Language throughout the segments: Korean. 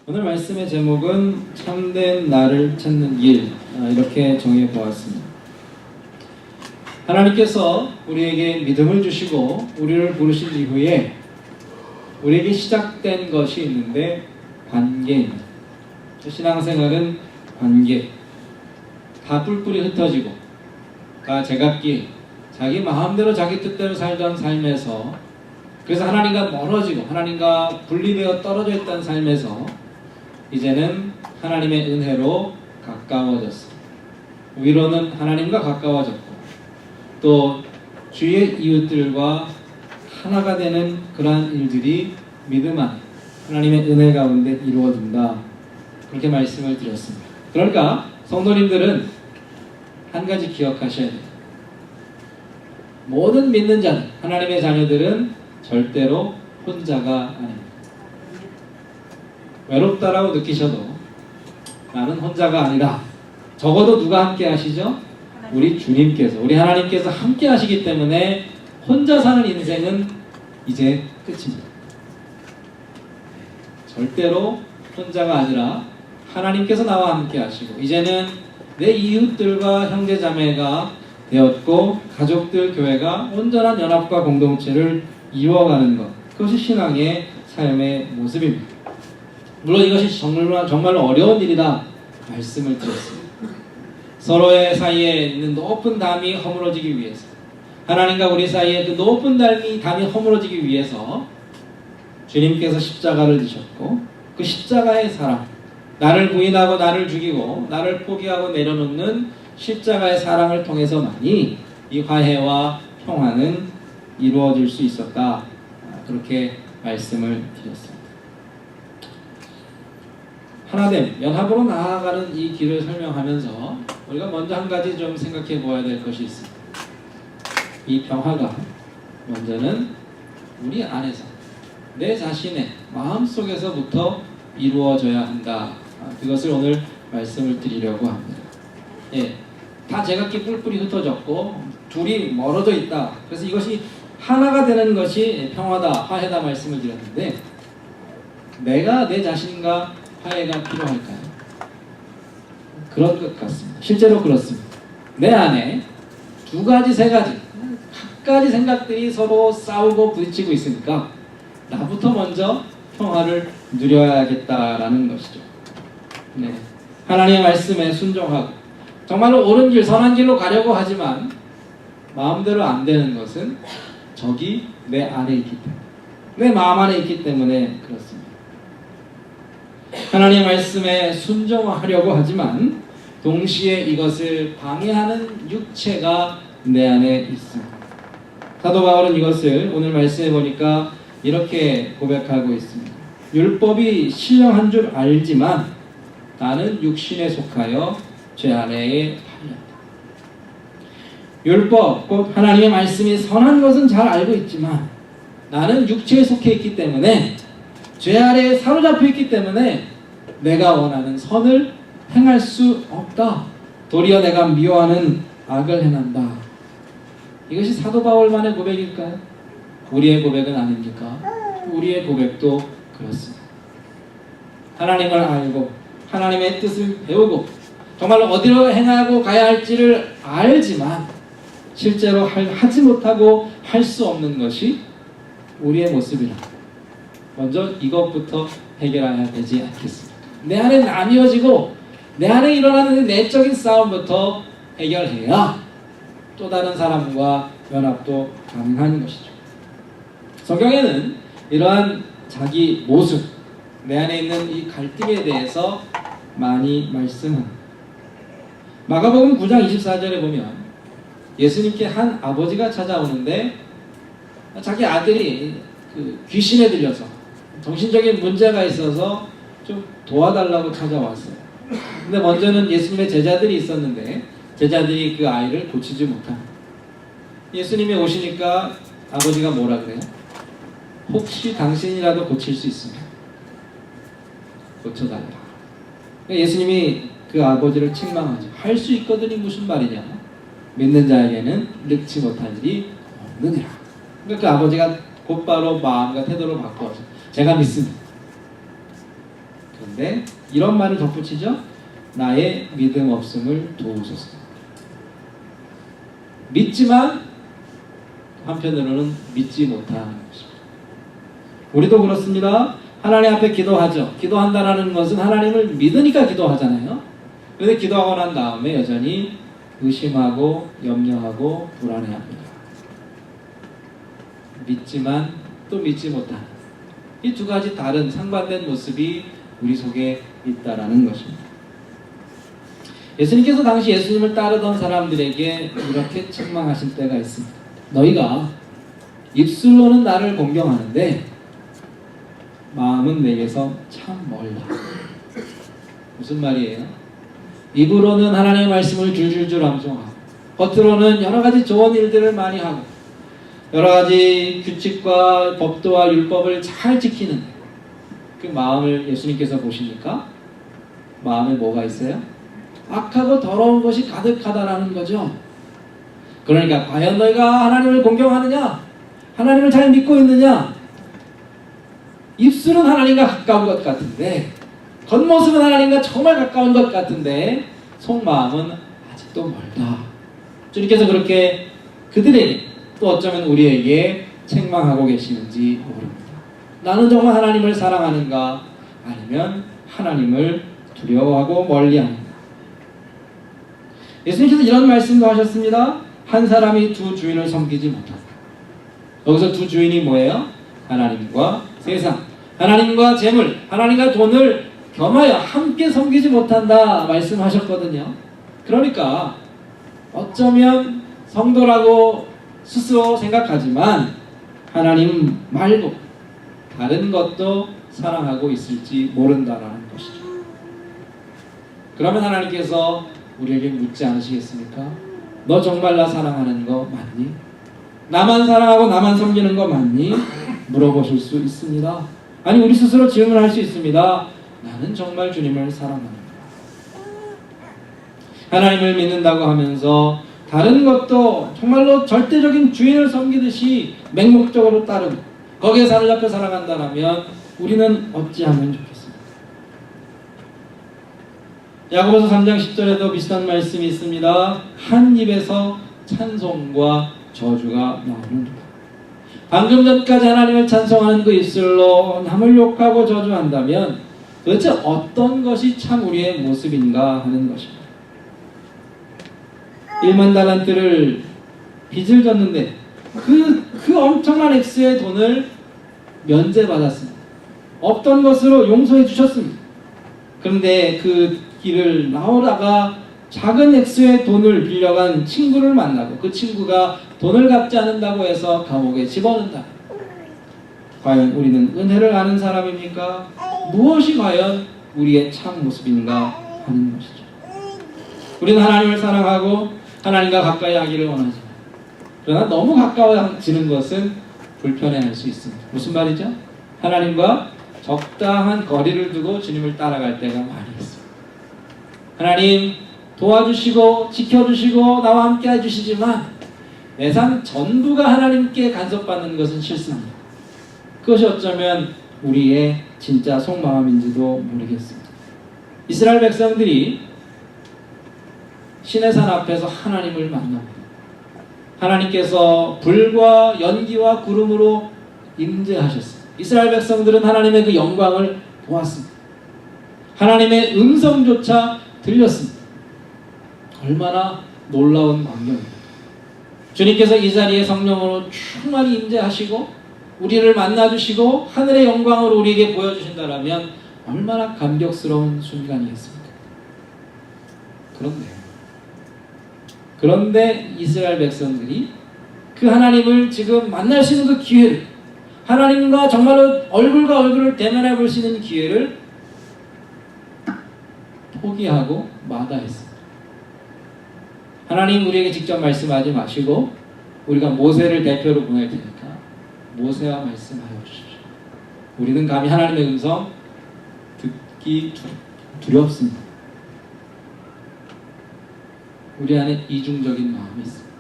오늘 말씀의 제목은 참된 나를 찾는 길, 이렇게 정해 보았습니다. 하나님께서 우리에게 믿음을 주시고 우리를 부르신 이후에 우리에게 시작된 것이 있는데 관계입니다. 신앙생활은 관계. 다 뿔뿔이 흩어지고 다 제각기 자기 마음대로 자기 뜻대로 살던 삶에서, 그래서 하나님과 멀어지고 하나님과 분리되어 떨어져 있던 삶에서 이제는 하나님의 은혜로 가까워졌습니다. 위로는 하나님과 가까워졌고 또 주의 이웃들과 하나가 되는 그러한 일들이 믿음 안에 하나님의 은혜 가운데 이루어진다, 그렇게 말씀을 드렸습니다. 그러니까 성도님들은 한 가지 기억하셔야 돼요. 모든 믿는 자들, 하나님의 자녀들은 절대로 혼자가 아닙니다. 외롭다라고 느끼셔도 나는 혼자가 아니라, 적어도 누가 함께 하시죠? 우리 주님께서, 우리 하나님께서 함께 하시기 때문에 혼자 사는 인생은 이제 끝입니다. 절대로 혼자가 아니라 하나님께서 나와 함께 하시고, 이제는 내 이웃들과 형제자매가 되었고 가족들, 교회가 온전한 연합과 공동체를 이루어가는 것, 그것이 신앙의 삶의 모습입니다. 물론 이것이 정말로 어려운 일이다 말씀을 드렸습니다. 서로의 사이에 있는 높은 담이 허물어지기 위해서, 하나님과 우리 사이에 그 높은 담이 허물어지기 위해서 주님께서 십자가를 지셨고, 그 십자가의 사랑, 나를 부인하고 나를 죽이고 나를 포기하고 내려놓는 십자가의 사랑을 통해서만이 이 화해와 평화는 이루어질 수 있었다, 그렇게 말씀을 드렸습니다. 하나됨, 연합으로 나아가는 이 길을 설명하면서 우리가 먼저 한 가지 좀 생각해 보아야 될 것이 있습니다. 이 평화가 먼저는 우리 안에서, 내 자신의 마음속에서부터 이루어져야 한다, 그것을 오늘 말씀을 드리려고 합니다. 다 제각기 뿔뿔이 흩어졌고 둘이 멀어져 있다, 그래서 이것이 하나가 되는 것이 평화다, 화해다 말씀을 드렸는데, 내가 내 자신과 화해가 필요할까요? 그런 것 같습니다. 실제로 그렇습니다. 내 안에 두 가지, 세 가지, 각가지 생각들이 서로 싸우고 부딪히고 있으니까 나부터 먼저 평화를 누려야겠다라는 것이죠. 하나님의 말씀에 순종하고 정말로 옳은 길, 선한 길로 가려고 하지만 마음대로 안 되는 것은 적이 내 안에 있기 때문에, 내 마음 안에 있기 때문에 그렇습니다. 하나님의 말씀에 순종하려고 하지만 동시에 이것을 방해하는 육체가 내 안에 있습니다. 사도 바울은 이것을 오늘 말씀해 보니까 이렇게 고백하고 있습니다. 율법이 신령한 줄 알지만 나는 육신에 속하여 죄 아래에 팔렸다. 율법, 곧 하나님의 말씀이 선한 것은 잘 알고 있지만 나는 육체에 속해 있기 때문에, 죄 아래에 사로잡혀 있기 때문에 내가 원하는 선을 행할 수 없다. 도리어 내가 미워하는 악을 행한다. 이것이 사도 바울만의 고백일까요? 우리의 고백은 아닙니까? 우리의 고백도 그렇습니다. 하나님을 알고 하나님의 뜻을 배우고 정말로 어디로 행하고 가야 할지를 알지만 실제로 하지 못하고 할 수 없는 것이 우리의 모습이라, 먼저 이것부터 해결해야 되지 않겠습니까? 내 안에 나뉘어지고 내 안에 일어나는 내적인 싸움부터 해결해야 또 다른 사람과 연합도 가능한 것이죠. 성경에는 이러한 자기 모습, 내 안에 있는 이 갈등에 대해서 많이 말씀합니다. 마가복음 9장 24절에 보면 예수님께 한 아버지가 찾아오는데 자기 아들이 귀신에 들려서 정신적인 문제가 있어서 좀 도와달라고 찾아왔어요. 근데 먼저는 예수님의 제자들이 있었는데 제자들이 그 아이를 고치지 못합니다. 예수님이 오시니까 아버지가 뭐라 그래요? 혹시 당신이라도 고칠 수 있으면 고쳐달라. 예수님이 그 아버지를 책망하죠. 할 수 있거든이 무슨 말이냐? 믿는 자에게는 늙지 못할 일이 없느니라. 그러니까 그 아버지가 곧바로 마음과 태도를 바꿔서 제가 믿습니다. 하는데 이런 말을 덧붙이죠. 나의 믿음 없음을 도우소서. 믿지만 한편으로는 믿지 못하는 것입니다. 우리도 그렇습니다. 하나님 앞에 기도하죠. 기도한다는 것은 하나님을 믿으니까 기도하잖아요. 그런데 기도하고 난 다음에 여전히 의심하고 염려하고 불안해합니다. 믿지만 또 믿지 못하는 이 두 가지 다른 상반된 모습이 우리 속에 있다라는 것입니다. 예수님께서 당시 예수님을 따르던 사람들에게 이렇게 책망하실 때가 있습니다. 너희가 입술로는 나를 공경하는데 마음은 내게서 참 멀다. 무슨 말이에요? 입으로는 하나님의 말씀을 줄줄줄 암송하고 겉으로는 여러 가지 좋은 일들을 많이 하고 여러 가지 규칙과 법도와 율법을 잘 지키는 그 마음을 예수님께서 보시니까 마음에 뭐가 있어요? 악하고 더러운 것이 가득하다라는 거죠. 그러니까 과연 너희가 하나님을 공경하느냐? 하나님을 잘 믿고 있느냐? 입술은 하나님과 가까운 것 같은데 겉모습은 하나님과 정말 가까운 것 같은데 속마음은 아직도 멀다. 주님께서 그렇게 그들에게 또 어쩌면 우리에게 책망하고 계시는지 모릅니다. 나는 정말 하나님을 사랑하는가? 아니면 하나님을 두려워하고 멀리하는가? 예수님께서 이런 말씀도 하셨습니다. 한 사람이 두 주인을 섬기지 못한다. 여기서 두 주인이 뭐예요? 하나님과 세상, 하나님과 재물, 하나님과 돈을 겸하여 함께 섬기지 못한다 말씀하셨거든요. 그러니까 어쩌면 성도라고 스스로 생각하지만 하나님 말고 다른 것도 사랑하고 있을지 모른다라는 것이죠. 그러면 하나님께서 우리에게 묻지 않으시겠습니까? 너 정말 나 사랑하는 거 맞니? 나만 사랑하고 나만 섬기는 거 맞니? 물어보실 수 있습니다. 아니 우리 스스로 질문할 수 있습니다. 나는 정말 주님을 사랑합니다. 하나님을 믿는다고 하면서 다른 것도 정말로 절대적인 주인을 섬기듯이 맹목적으로 따르고 거기에 사로잡혀 살아간다면 우리는 어찌하면 좋겠습니까? 야고보서 3장 10절에도 비슷한 말씀이 있습니다. 한 입에서 찬송과 저주가 나오는도다. 방금 전까지 하나님을 찬송하는 그 입술로 남을 욕하고 저주한다면 도대체 어떤 것이 참 우리의 모습인가 하는 것입니다. 1만 달란트를 빚을 졌는데 그 엄청난 액수의 돈을 면제받았습니다. 없던 것으로 용서해 주셨습니다. 그런데 그 길을 나오다가 작은 액수의 돈을 빌려간 친구를 만나고 그 친구가 돈을 갚지 않는다고 해서 감옥에 집어넣는다. 과연 우리는 은혜를 아는 사람입니까? 무엇이 과연 우리의 참 모습인가 하는 것이죠. 우리는 하나님을 사랑하고 하나님과 가까이 하기를 원하지만 그러나 너무 가까워지는 것은 불편해할 수 있습니다. 무슨 말이죠? 하나님과 적당한 거리를 두고 주님을 따라갈 때가 많이 있습니다. 하나님 도와주시고 지켜주시고 나와 함께 해주시지만 내 삶 전부가 하나님께 간섭받는 것은 싫습니다. 그것이 어쩌면 우리의 진짜 속마음인지도 모르겠습니다. 이스라엘 백성들이 시내산 앞에서 하나님을 만납니다. 하나님께서 불과 연기와 구름으로 임재하셨습니다. 이스라엘 백성들은 하나님의 그 영광을 보았습니다. 하나님의 음성조차 들렸습니다. 얼마나 놀라운 광경입니다. 주님께서 이 자리에 성령으로 충만히 임재하시고 우리를 만나주시고 하늘의 영광으로 우리에게 보여주신다면 얼마나 감격스러운 순간이겠습니까? 그런데 이스라엘 백성들이 그 하나님을 지금 만날 수 있는 그 기회를, 하나님과 정말로 얼굴과 얼굴을 대면해 볼 수 있는 기회를 포기하고 마다했습니다. 하나님 우리에게 직접 말씀하지 마시고 우리가 모세를 대표로 보낼 테니까 모세와 말씀하여 주십시오. 우리는 감히 하나님의 음성 듣기 두렵습니다. 우리 안에 이중적인 마음이 있습니다.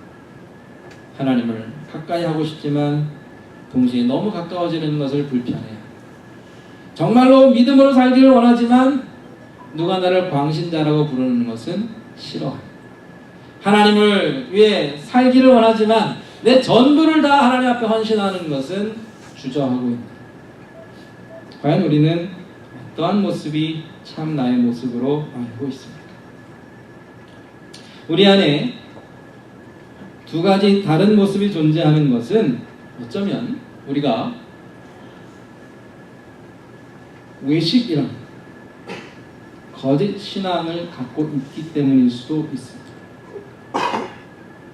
하나님을 가까이 하고 싶지만 동시에 너무 가까워지는 것을 불편해요. 정말로 믿음으로 살기를 원하지만 누가 나를 광신자라고 부르는 것은 싫어합니다. 하나님을 위해 살기를 원하지만 내 전부를 다 하나님 앞에 헌신하는 것은 주저하고 있다. 과연 우리는 어떠한 모습이 참 나의 모습으로 알고 있습니까? 우리 안에 두 가지 다른 모습이 존재하는 것은 어쩌면 우리가 외식이란 거짓 신앙을 갖고 있기 때문일 수도 있습니다.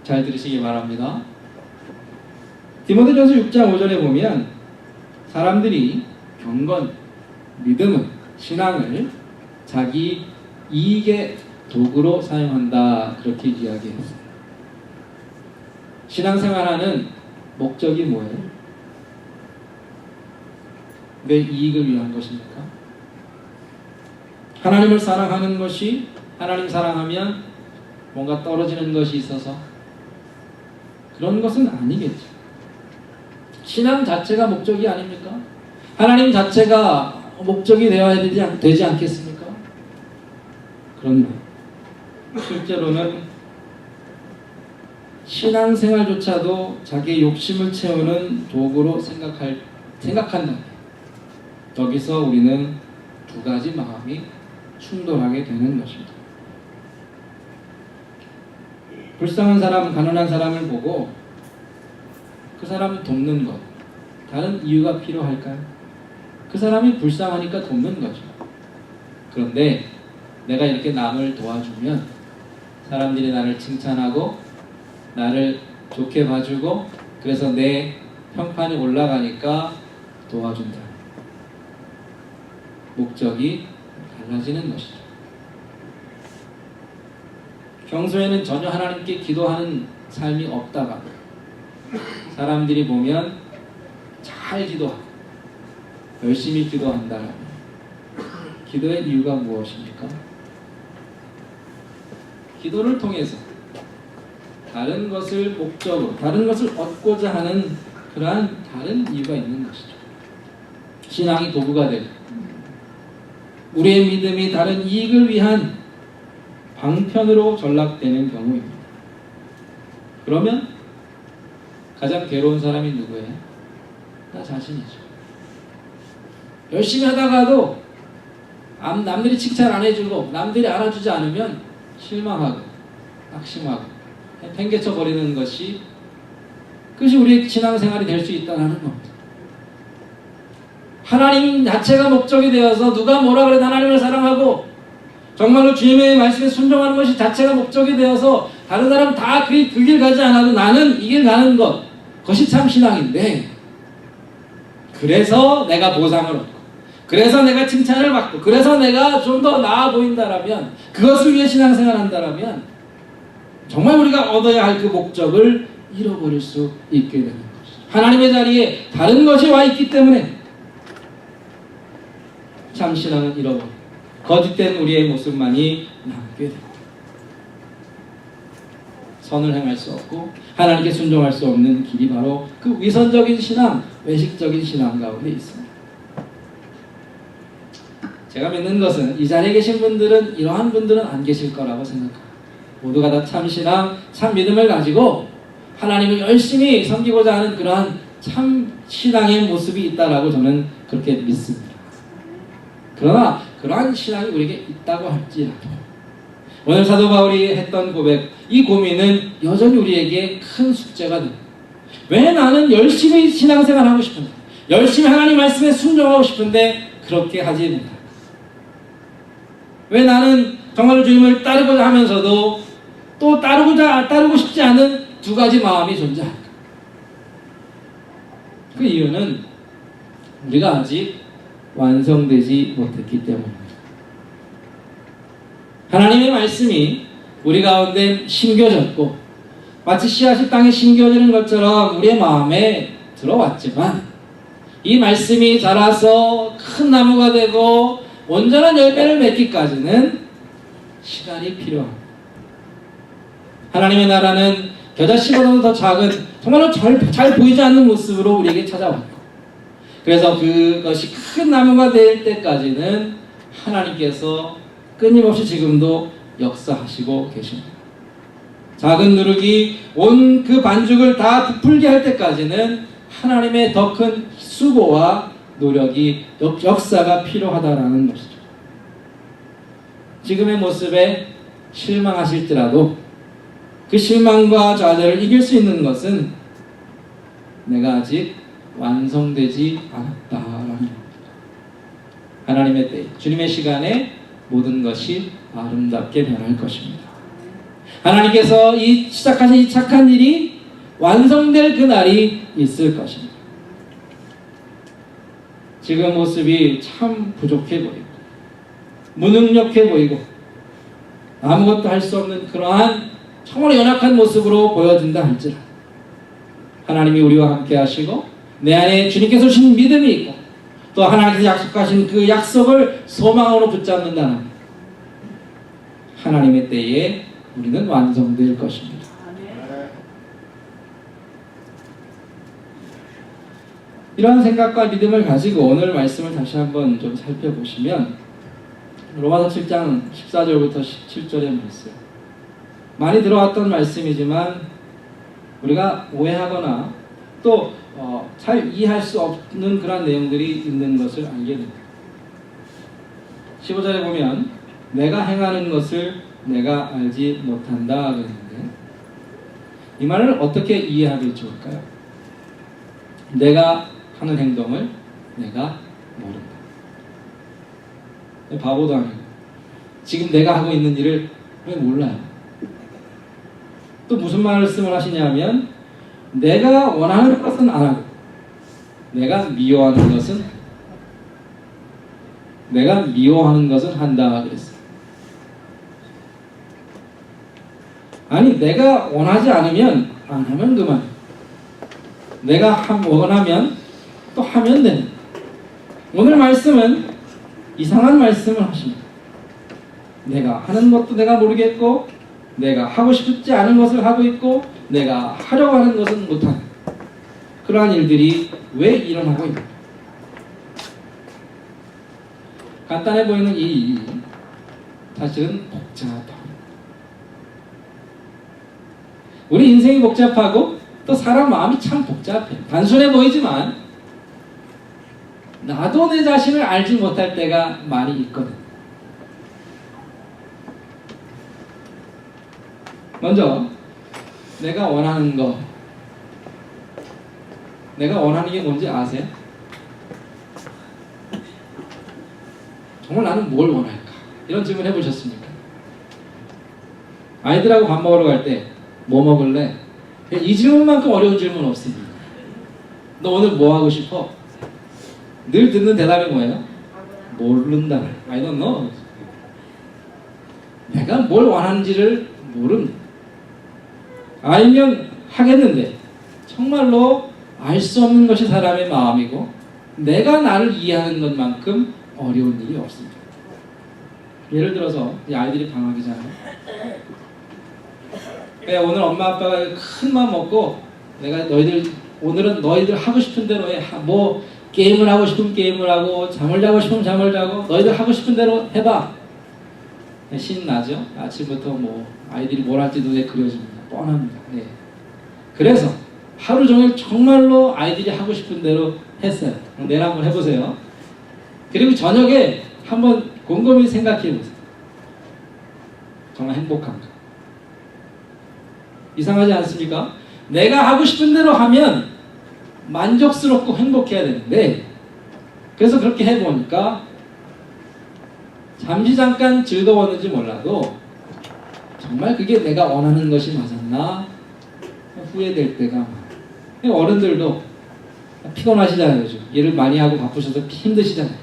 잘 들으시기 바랍니다. 디모데전서 6장 5절에 보면 사람들이 경건, 믿음은, 신앙을 자기 이익의 도구로 사용한다, 그렇게 이야기했어요. 신앙생활하는 목적이 뭐예요? 내 이익을 위한 것입니까? 하나님을 사랑하는 것이, 하나님 사랑하면 뭔가 떨어지는 것이 있어서 그런 것은 아니겠죠. 신앙 자체가 목적이 아닙니까? 하나님 자체가 목적이 되어야 되지 않겠습니까? 그런데 실제로는 신앙생활조차도 자기의 욕심을 채우는 도구로 생각한다. 여기서 우리는 두 가지 마음이 충돌하게 되는 것입니다. 불쌍한 사람, 가난한 사람을 보고 그 사람을 돕는 것, 다른 이유가 필요할까요? 그 사람이 불쌍하니까 돕는 거죠. 그런데 내가 이렇게 남을 도와주면 사람들이 나를 칭찬하고 나를 좋게 봐주고 그래서 내 평판이 올라가니까 도와준다. 목적이 달라지는 것이죠. 평소에는 전혀 하나님께 기도하는 삶이 없다가 사람들이 보면 잘 기도하고 열심히 기도한다면 기도의 이유가 무엇입니까? 기도를 통해서 다른 것을 목적으로, 다른 것을 얻고자 하는 그러한 다른 이유가 있는 것이죠. 신앙이 도구가 되고 우리의 믿음이 다른 이익을 위한 방편으로 전락되는 경우입니다. 그러면 가장 괴로운 사람이 누구예요? 나 자신이죠. 열심히 하다가도 남들이 칭찬 안 해주고 남들이 알아주지 않으면 실망하고 낙심하고 팽개쳐 버리는 것이, 그것이 우리의 신앙생활이 될 수 있다는 겁니다. 하나님 자체가 목적이 되어서 누가 뭐라 그래도 하나님을 사랑하고 정말로 주님의 말씀에 순종하는 것이 자체가 목적이 되어서 다른 사람 다 그 길 가지 않아도 나는 이 길 가는 것, 그것이 참 신앙인데, 그래서 내가 보상을 얻고 그래서 내가 칭찬을 받고 그래서 내가 좀 더 나아 보인다라면, 그것을 위해 신앙생활 한다라면 정말 우리가 얻어야 할 그 목적을 잃어버릴 수 있게 되는 것이죠. 하나님의 자리에 다른 것이 와 있기 때문에 참 신앙은 잃어버리고 거짓된 우리의 모습만이 남게 됩니다. 선을 행할 수 없고 하나님께 순종할 수 없는 길이 바로 그 위선적인 신앙, 외식적인 신앙 가운데 있습니다. 제가 믿는 것은 이 자리에 계신 분들은, 이러한 분들은 안 계실 거라고 생각합니다. 모두가 다 참 신앙, 참 믿음을 가지고 하나님을 열심히 섬기고자 하는 그러한 참 신앙의 모습이 있다라고 저는 그렇게 믿습니다. 그러나 그러한 신앙이 우리에게 있다고 할지라도 오늘 사도 바울이 했던 고백, 이 고민은 여전히 우리에게 큰 숙제가 됩니다. 왜 나는 열심히 신앙생활 하고 싶은데, 열심히 하나님 말씀에 순종하고 싶은데 그렇게 하지 못할까? 왜 나는 정말로 주님을 따르고자 하면서도 또 따르고 싶지 않은 두 가지 마음이 존재할까? 그 이유는 우리가 아직 완성되지 못했기 때문입니다. 하나님의 말씀이 우리 가운데 심겨졌고 마치 씨앗이 땅에 심겨지는 것처럼 우리의 마음에 들어왔지만 이 말씀이 자라서 큰 나무가 되고 온전한 열매를 맺기까지는 시간이 필요합니다. 하나님의 나라는 겨자씨보다도 더 작은, 정말로 잘 보이지 않는 모습으로 우리에게 찾아왔고, 그래서 그것이 큰 나무가 될 때까지는 하나님께서 끊임없이 지금도 역사하시고 계십니다. 작은 누룩이 온 그 반죽을 다 부풀게 할 때까지는 하나님의 더 큰 수고와 노력이 역사가 필요하다라는 것이죠. 지금의 모습에 실망하실지라도 그 실망과 좌절을 이길 수 있는 것은 내가 아직 완성되지 않았다라는 겁니다. 하나님의 때, 주님의 시간에 모든 것이 아름답게 변할 것입니다. 하나님께서 시작하신 이 착한 일이 완성될 그날이 있을 것입니다. 지금 모습이 참 부족해 보이고 무능력해 보이고 아무것도 할 수 없는 그러한 정말 연약한 모습으로 보여진다 할지라도 하나님이 우리와 함께 하시고 내 안에 주님께서 주신 믿음이 있고 또 하나님께서 약속하신 그 약속을 소망으로 붙잡는다는 하나님의 때에 우리는 완성될 것입니다. 이러한 생각과 믿음을 가지고 오늘 말씀을 다시 한번 좀 살펴보시면 로마서 7장 14절부터 17절의 말씀, 많이 들어왔던 말씀이지만 우리가 오해하거나 또 잘 이해할 수 없는 그런 내용들이 있는 것을 알게 됩니다. 15절에 보면 내가 행하는 것을 내가 알지 못한다 그랬는데 이 말을 어떻게 이해하면 좋을까요? 내가 하는 행동을 내가 모른다. 바보도 아니고 지금 내가 하고 있는 일을 왜 몰라요? 또 무슨 말씀을 하시냐면 내가 원하는 것은 안 하고 내가 미워하는 것은 한다 그랬어요. 아니 내가 원하지 않으면 안 하면 그만. 내가 원하면 또 하면 되는. 오늘 말씀은 이상한 말씀을 하십니다. 내가 하는 것도 내가 모르겠고 내가 하고 싶지 않은 것을 하고 있고 내가 하려고 하는 것은 못하는 그러한 일들이 왜 일어나고 있는가? 간단해 보이는 이 일이 사실은 복잡합니다. 우리 인생이 복잡하고 또 사람 마음이 참 복잡해요. 단순해 보이지만 나도 내 자신을 알지 못할 때가 많이 있거든. 먼저 내가 원하는 거, 내가 원하는 게 뭔지 아세요? 정말 나는 뭘 원할까? 이런 질문 해보셨습니까? 아이들하고 밥 먹으러 갈 때 뭐 먹을래? 이 질문만큼 어려운 질문 없습니다. 너 오늘 뭐 하고 싶어? 늘 듣는 대답이 뭐예요? 모른다. I don't know. 내가 뭘 원하는지를 모릅니다. 알면 하겠는데 정말로 알 수 없는 것이 사람의 마음이고 내가 나를 이해하는 것만큼 어려운 일이 없습니다. 예를 들어서 이 아이들이 방학이잖아요. 오늘 엄마 아빠가 큰 마음 먹고 내가 오늘은 너희들 하고 싶은 대로 해. 뭐 게임을 하고 싶으면 게임을 하고 잠을 자고 싶으면 잠을 자고 너희들 하고 싶은 대로 해봐. 신나죠? 아침부터 뭐 아이들이 뭘 할지 눈에 그려집니다. 뻔합니다. 네. 그래서 하루 종일 정말로 아이들이 하고 싶은 대로 했어요. 내일 한번 해보세요. 그리고 저녁에 한번 곰곰이 생각해보세요. 정말 행복한가? 이상하지 않습니까? 내가 하고 싶은 대로 하면 만족스럽고 행복해야 되는데 그래서 그렇게 해보니까 잠깐 즐거웠는지 몰라도 정말 그게 내가 원하는 것이 맞았나 후회될 때가 많아요. 어른들도 피곤하시잖아요. 요즘 일을 많이 하고 바쁘셔서 힘드시잖아요.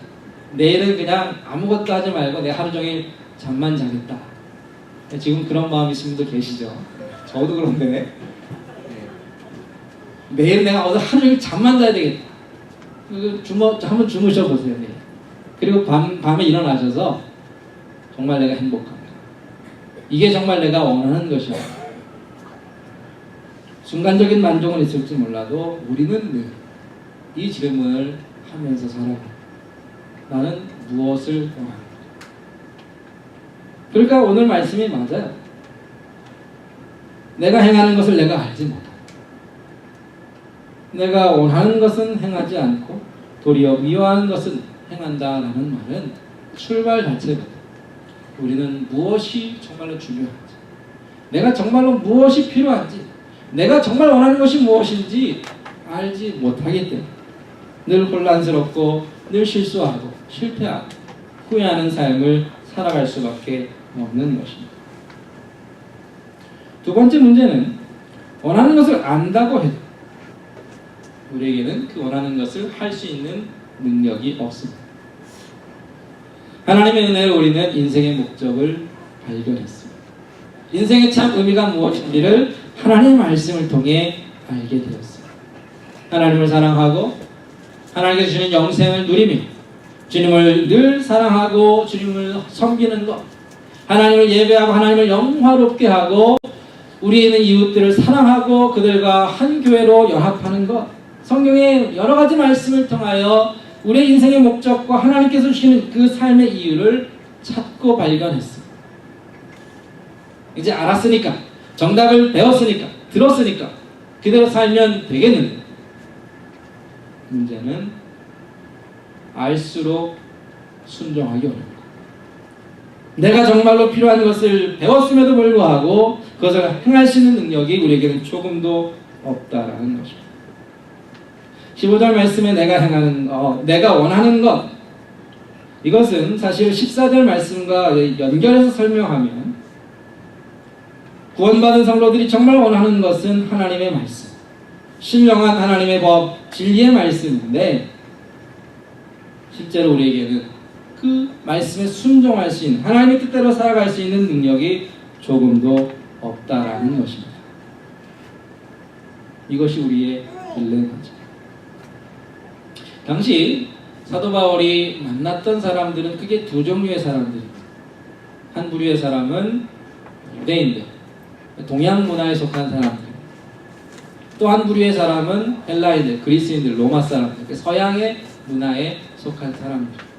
내일은 그냥 아무것도 하지 말고 내가 하루 종일 잠만 자겠다. 지금 그런 마음 있으신 분도 계시죠. 저도 그런데 매일 내가 오늘 하루 종일 잠만 자야 되겠다. 한번 주무셔 보세요. 내일. 그리고 밤에 일어나셔서 정말 내가 행복합니다. 이게 정말 내가 원하는 것이야. 순간적인 만족은 있을지 몰라도 우리는 늘 이 질문을 하면서 살아가. 나는 무엇을 원하는가? 그러니까 오늘 말씀이 맞아요. 내가 행하는 것을 내가 알지 못한다. 내가 원하는 것은 행하지 않고 도리어 미워하는 것은 행한다라는 말은 출발 자체거든. 우리는 무엇이 정말로 중요한지, 내가 정말로 무엇이 필요한지, 내가 정말 원하는 것이 무엇인지 알지 못하기 때문에 늘 혼란스럽고 늘 실수하고 실패하고 후회하는 삶을 살아갈 수밖에 없는 것입니다. 두 번째 문제는 원하는 것을 안다고 해도 우리에게는 그 원하는 것을 할 수 있는 능력이 없습니다. 하나님의 은혜로 우리는 인생의 목적을 발견했습니다. 인생의 참 의미가 무엇인지를 하나님의 말씀을 통해 알게 되었습니다. 하나님을 사랑하고 하나님께서 주시는 영생을 누리며 주님을 늘 사랑하고 주님을 섬기는 것, 하나님을 예배하고 하나님을 영화롭게 하고 우리에 있는 이웃들을 사랑하고 그들과 한 교회로 연합하는 것, 성경의 여러 가지 말씀을 통하여 우리의 인생의 목적과 하나님께서 주시는 그 삶의 이유를 찾고 발견했습니다. 이제 알았으니까, 정답을 배웠으니까, 들었으니까 그대로 살면 되겠는데, 문제는 알수록 순종하기 어렵다. 내가 정말로 필요한 것을 배웠음에도 불구하고 그것을 행할 수 있는 능력이 우리에게는 조금도 없다라는 것입니다. 15절 말씀에 내가 원하는 것, 이것은 사실 14절 말씀과 연결해서 설명하면 구원받은 성도들이 정말 원하는 것은 하나님의 말씀, 신령한 하나님의 법, 진리의 말씀인데 실제로 우리에게는 그 말씀에 순종할 수 있는, 하나님의 뜻대로 살아갈 수 있는 능력이 조금도 없다라는 것입니다. 이것이 우리의 딜레마죠. 당시 사도 바울이 만났던 사람들은 크게 두 종류의 사람들입니다. 한 부류의 사람은 유대인들, 동양 문화에 속한 사람들, 또 한 부류의 사람은 헬라인들, 그리스인들, 로마 사람들, 서양의 문화에 속한 사람들.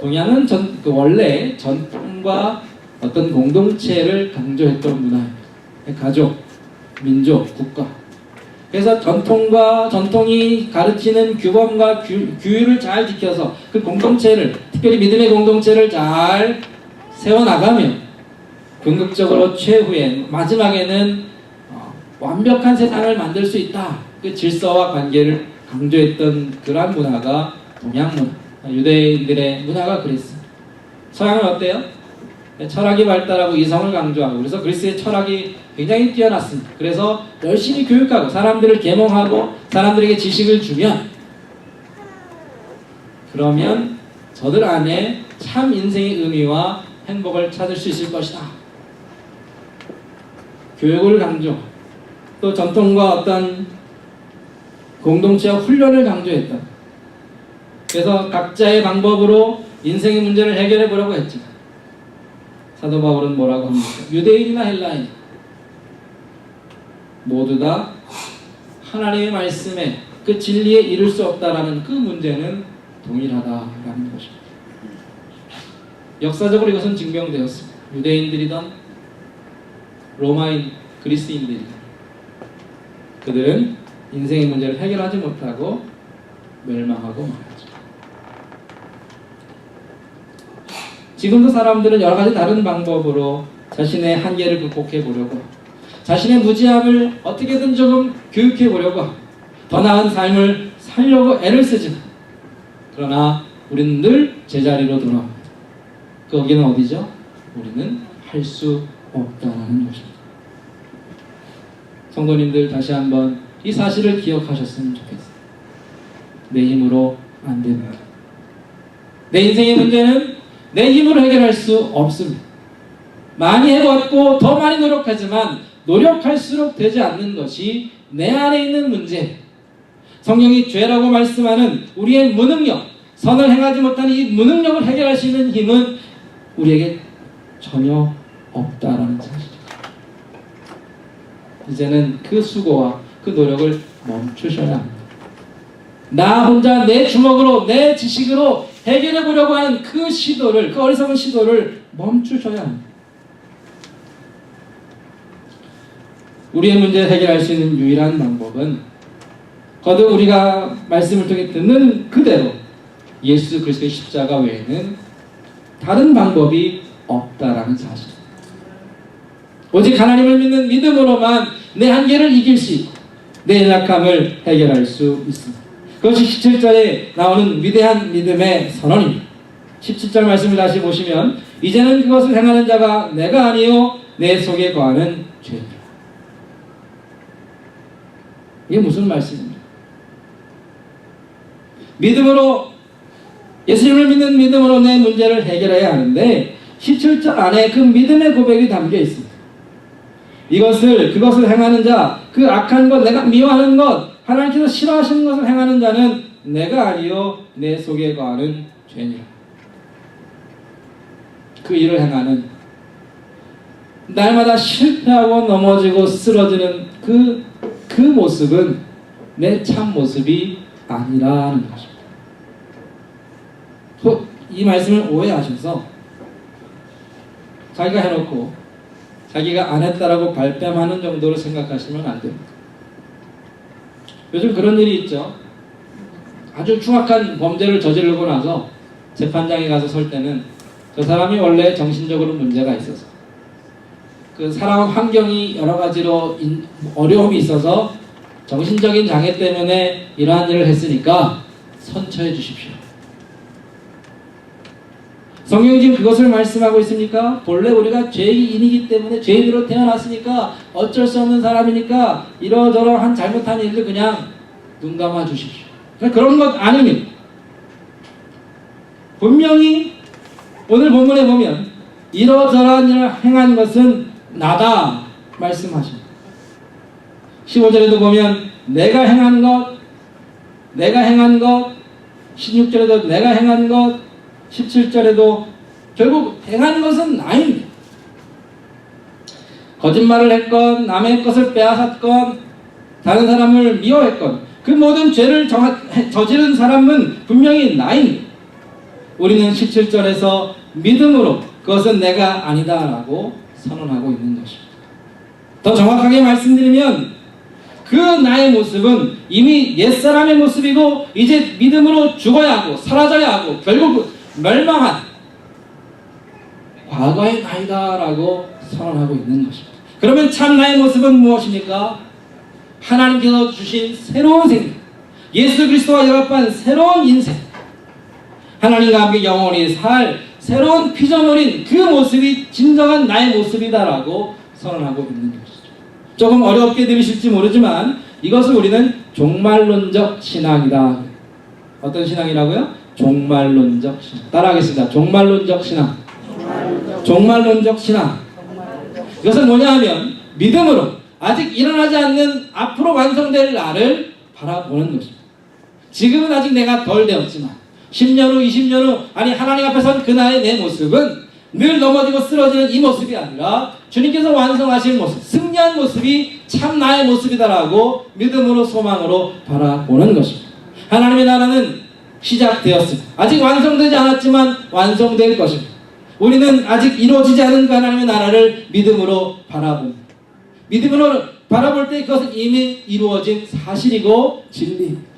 동양은 원래 전통과 어떤 공동체를 강조했던 문화입니다. 가족, 민족, 국가. 그래서 전통이 가르치는 규범과 규율을 잘 지켜서 그 공동체를, 특별히 믿음의 공동체를 잘 세워나가며 궁극적으로 최후에 마지막에는 완벽한 세상을 만들 수 있다. 그 질서와 관계를 강조했던 그러한 문화가 동양 문화, 유대인들의 문화가 그랬습니다. 서양은 어때요? 철학이 발달하고 이성을 강조하고, 그래서 그리스의 철학이 굉장히 뛰어났습니다. 그래서 열심히 교육하고 사람들을 계몽하고 사람들에게 지식을 주면, 그러면 저들 안에 참 인생의 의미와 행복을 찾을 수 있을 것이다. 교육을 강조하고 또 전통과 어떤 공동체와 훈련을 강조했다. 그래서 각자의 방법으로 인생의 문제를 해결해 보려고 했지만 사도 바울은 뭐라고 합니까? 유대인이나 헬라인 모두 다 하나님의 말씀에 그 진리에 이를 수 없다라는 그 문제는 동일하다라는 것입니다. 역사적으로 이것은 증명되었습니다. 유대인들이든 로마인, 그리스인들이든 그들은 인생의 문제를 해결하지 못하고 멸망하고 말하죠. 지금도 사람들은 여러 가지 다른 방법으로 자신의 한계를 극복해 보려고, 자신의 무지함을 어떻게든 조금 교육해 보려고, 더 나은 삶을 살려고 애를 쓰지만, 그러나 우리는 늘 제자리로 돌아옵니다. 거기는 어디죠? 우리는 할 수 없다는 것입니다. 성도님들, 다시 한번 이 사실을 기억하셨으면 좋겠어요. 내 힘으로 안 됩니다. 내 인생의 문제는 내 힘으로 해결할 수 없습니다. 많이 해봤고 더 많이 노력하지만 노력할수록 되지 않는 것이 내 안에 있는 문제, 성령이 죄라고 말씀하는 우리의 무능력, 선을 행하지 못하는 이 무능력을 해결할 수 있는 힘은 우리에게 전혀 없다라는 사실입니다. 이제는 그 수고와 그 노력을 멈추셔야 합니다. 나 혼자 내 주먹으로 내 지식으로 해결해 보려고 하는 그 시도를, 그 어리석은 시도를 멈추셔야 합니다. 우리의 문제를 해결할 수 있는 유일한 방법은 거듭 우리가 말씀을 통해 듣는 그대로 예수 그리스도의 십자가 외에는 다른 방법이 없다라는 사실. 오직 하나님을 믿는 믿음으로만 내 한계를 이길 수 있고 내 연약함을 해결할 수 있습니다. 그것이 17절에 나오는 위대한 믿음의 선언입니다. 17절 말씀을 다시 보시면 이제는 그것을 행하는 자가 내가 아니요 내 속에 거하는 죄입니다. 이게 무슨 말씀입니까? 믿음으로, 예수님을 믿는 믿음으로 내 문제를 해결해야 하는데 17절 안에 그 믿음의 고백이 담겨 있습니다. 그것을 행하는 자, 그 악한 것, 내가 미워하는 것, 하나님께서 싫어하시는 것을 행하는 자는 내가 아니요 내 속에 거하는 죄니라. 그 일을 행하는, 날마다 실패하고 넘어지고 쓰러지는 그 모습은 내 참 모습이 아니라는 것입니다. 이 말씀을 오해하셔서 자기가 해놓고 자기가 안 했다라고 발뺌하는 정도로 생각하시면 안 됩니다. 요즘 그런 일이 있죠. 아주 흉악한 범죄를 저지르고 나서 재판장에 가서 설 때는 저 사람이 원래 정신적으로 문제가 있어서 그 살아온 환경이 여러 가지로 어려움이 있어서 정신적인 장애 때문에 이러한 일을 했으니까 선처해 주십시오. 성경이 지금 그것을 말씀하고 있습니까? 본래 우리가 죄인이기 때문에 죄인으로 태어났으니까 어쩔 수 없는 사람이니까 이러저러한 잘못한 일들 그냥 눈 감아 주십시오. 그런 것 아닙니다. 분명히 오늘 본문에 보면 이러저러한 일을 행한 것은 나다 말씀하십니다. 15절에도 보면 내가 행한 것, 16절에도 내가 행한 것, 17절에도 결국 행한 것은 나입니다. 거짓말을 했건 남의 것을 빼앗았건 다른 사람을 미워했건 그 모든 죄를 저지른 사람은 분명히 나입니다. 우리는 17절에서 믿음으로 그것은 내가 아니다라고 선언하고 있는 것입니다. 더 정확하게 말씀드리면 그 나의 모습은 이미 옛사람의 모습이고 이제 믿음으로 죽어야 하고 사라져야 하고 결국 멸망한 과거의 나이다라고 선언하고 있는 것입니다. 그러면 참 나의 모습은 무엇입니까? 하나님께서 주신 새로운 생명, 예수 그리스도와 연합한 새로운 인생, 하나님과 함께 영원히 살 새로운 피조물인 그 모습이 진정한 나의 모습이다라고 선언하고 있는 것이죠. 조금 어렵게 들으실지 모르지만 이것을 우리는 종말론적 신앙이다. 어떤 신앙이라고요? 종말론적 신앙. 따라하겠습니다. 종말론적 신앙. 종말론적 신앙. 이것은 뭐냐 하면 믿음으로 아직 일어나지 않는 앞으로 완성될 날을 바라보는 것입니다. 지금은 아직 내가 덜 되었지만 10년 후, 20년 후, 아니 하나님 앞에 선 그날의 내 모습은 늘 넘어지고 쓰러지는 이 모습이 아니라 주님께서 완성하실 모습, 승리한 모습이 참 나의 모습이다라고 믿음으로 소망으로 바라보는 것입니다. 하나님의 나라는 시작되었습니다. 아직 완성되지 않았지만 완성될 것입니다. 우리는 아직 이루어지지 않은 그 하나님의 나라를 믿음으로 바라봅니다. 믿음으로 바라볼 때 그것은 이미 이루어진 사실이고 진리입니다.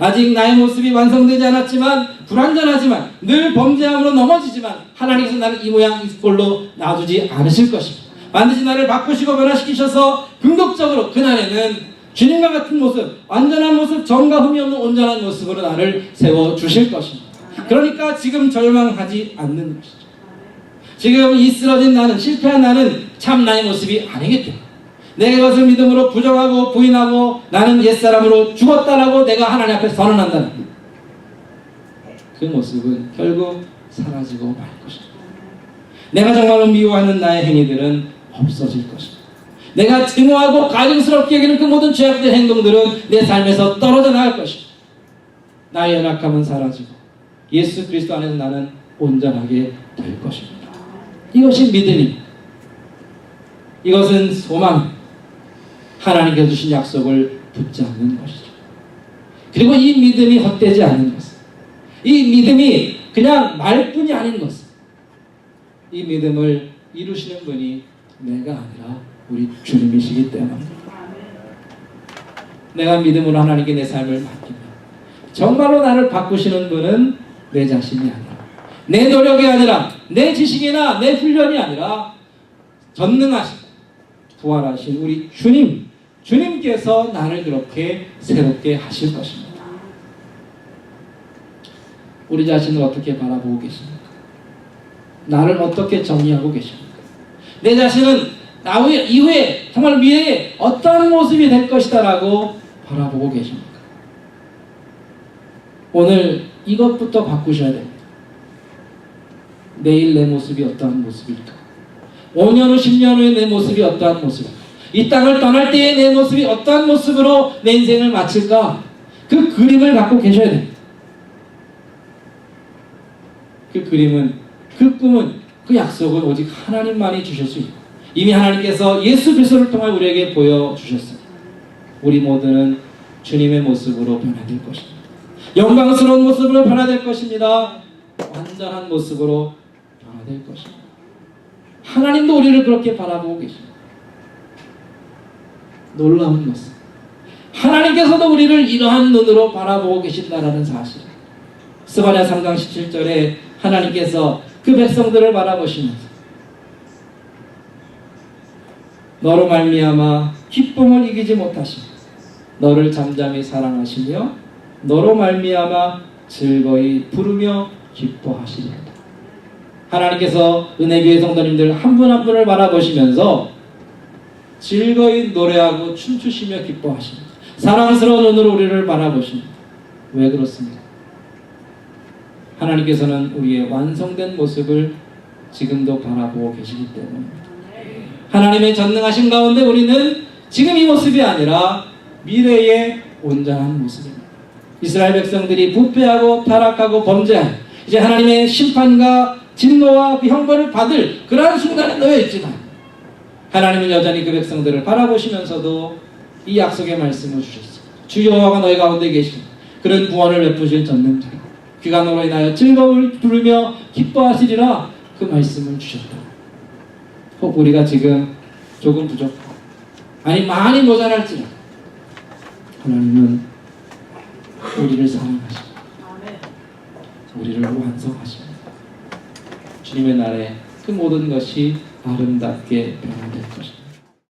아직 나의 모습이 완성되지 않았지만 불완전하지만 늘 범죄함으로 넘어지지만 하나님께서 나를 이 모양 이 꼴로 놔두지 않으실 것입니다. 반드시 나를 바꾸시고 변화시키셔서 궁극적으로 그날에는 주님과 같은 모습, 완전한 모습, 정과 흠이 없는 온전한 모습으로 나를 세워주실 것입니다. 그러니까 지금 절망하지 않는 것이죠. 지금 이 쓰러진 나는, 실패한 나는 참 나의 모습이 아니기 때문에 내가 이것을 믿음으로 부정하고 부인하고 나는 옛사람으로 죽었다라고 내가 하나님 앞에 선언한다는 그 모습은 결국 사라지고 말 것입니다. 내가 정말로 미워하는 나의 행위들은 없어질 것입니다. 내가 증오하고 가증스럽게 여기는 그 모든 죄악된 행동들은 내 삶에서 떨어져 나갈 것입니다. 나의 연약함은 사라지고 예수 그리스도 안에서 나는 온전하게 될 것입니다. 이것이 믿음입니다. 이것은 소망, 하나님께서 주신 약속을 붙잡는 것이죠. 그리고 이 믿음이 헛되지 않은 것은, 이 믿음이 그냥 말뿐이 아닌 것은, 이 믿음을 이루시는 분이 내가 아니라 우리 주님이시기 때문입니다. 내가 믿음으로 하나님께 내 삶을 맡기면 정말로 나를 바꾸시는 분은 내 자신이 아니라, 내 노력이 아니라, 내 지식이나 내 훈련이 아니라 전능하신 부활하신 우리 주님께서 나를 그렇게 새롭게 하실 것입니다. 우리 자신을 어떻게 바라보고 계십니까? 나를 어떻게 정의하고 계십니까? 내 자신은 나 이후에 정말 미래에 어떤 모습이 될 것이다 라고 바라보고 계십니까? 오늘 이것부터 바꾸셔야 됩니다. 내일 내 모습이 어떠한 모습일까? 5년 후 10년 후에 내 모습이 어떠한 모습일까? 이 땅을 떠날 때의 내 모습이 어떠한 모습으로 내 인생을 마칠까? 그 그림을 갖고 계셔야 됩니다. 그 그림은, 그 꿈은, 그 약속은 오직 하나님만이 주실 수 있고 이미 하나님께서 예수 그리스도를 통해 우리에게 보여주셨습니다. 우리 모두는 주님의 모습으로 변화될 것입니다. 영광스러운 모습으로 변화될 것입니다. 완전한 모습으로 변화될 것입니다. 하나님도 우리를 그렇게 바라보고 계십니다. 놀라운 것은 하나님께서도 우리를 이러한 눈으로 바라보고 계신다라는 사실. 스가랴 3장 17절에 하나님께서 그 백성들을 바라보시면서 너로 말미암아 기쁨을 이기지 못하시며 너를 잠잠히 사랑하시며 너로 말미암아 즐거이 부르며 기뻐하시리로다. 하나님께서 은혜교회 성도님들 한 분 한 분을 바라보시면서 즐거이 노래하고 춤추시며 기뻐하십니다. 사랑스러운 눈으로 우리를 바라보십니다. 왜 그렇습니까? 하나님께서는 우리의 완성된 모습을 지금도 바라보고 계시기 때문입니다. 하나님의 전능하신 가운데 우리는 지금 이 모습이 아니라 미래의 온전한 모습입니다. 이스라엘 백성들이 부패하고 타락하고 범죄한 이제 하나님의 심판과 진노와 그 형벌을 받을 그러한 순간에 놓여 있지만 하나님은 여전히 그 백성들을 바라보시면서도 이 약속의 말씀을 주셨습니다. 주 여호와가 너희 가운데 계신 그런 구원을 베푸실 전능자 그가 너로 인하여 즐거움을 부르며 기뻐하시리라 그 말씀을 주셨다. 혹 우리가 지금 조금 부족하고 아니 많이 모자랄지라도 하나님은 우리를 사랑하십니다. 우리를 완성하십니다. 주님의 날에 그 모든 것이 아름답게 변화될 것입니다.